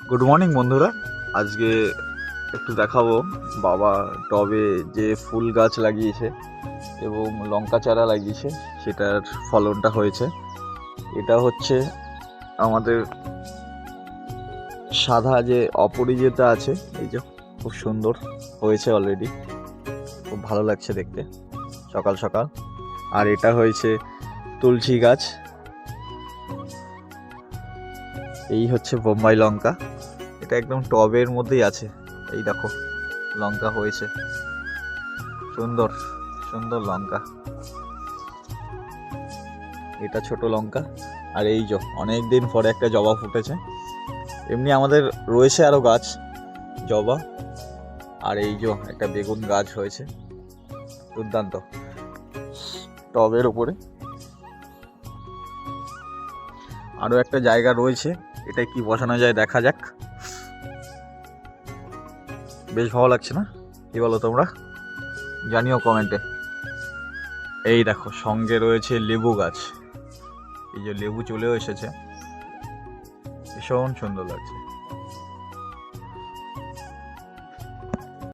Good morning বন্ধুরা। আজকে একটু দেখাবো বাবা টবে যে ফুল গাছ লাগিয়েছে এবং লঙ্কা চারা লাগিয়েছে, সেটার ফলনটা হয়েছে। এটা হচ্ছে আমাদের সাদা যে অপরাজিতা আছে, এই যে খুব সুন্দর হয়েছে অলরেডি, খুব ভালো লাগছে দেখতে সকাল সকাল। আর এটা হয়েছে তুলসী গাছ। এই হচ্ছে বোম্বাই লঙ্কা, এটা একদম টবের মধ্যেই আছে। এই দেখো লঙ্কা হয়েছে, সুন্দর সুন্দর লঙ্কা। এটা ছোট লঙ্কা। আর এই যে অনেক দিন পরে একটা জবা ফুটেছে। এমনি আমাদের রয়েছে আরো গাছ জবা। আর এই যে একটা বেগুন গাছ হয়েছে, দুর্দান্ত টবের উপরে। আরো একটা জায়গা রয়েছে, এটা কি বসানো যায় দেখা যাক। বেশ ভালো লাগছে না? কি বলো তোমরা? জানিও কমেন্টে। এই দেখো সঙ্গে রয়েছে লেবু গাছ। এই যে লেবু চলেও এসেছে, ভীষণ সুন্দর লাগছে।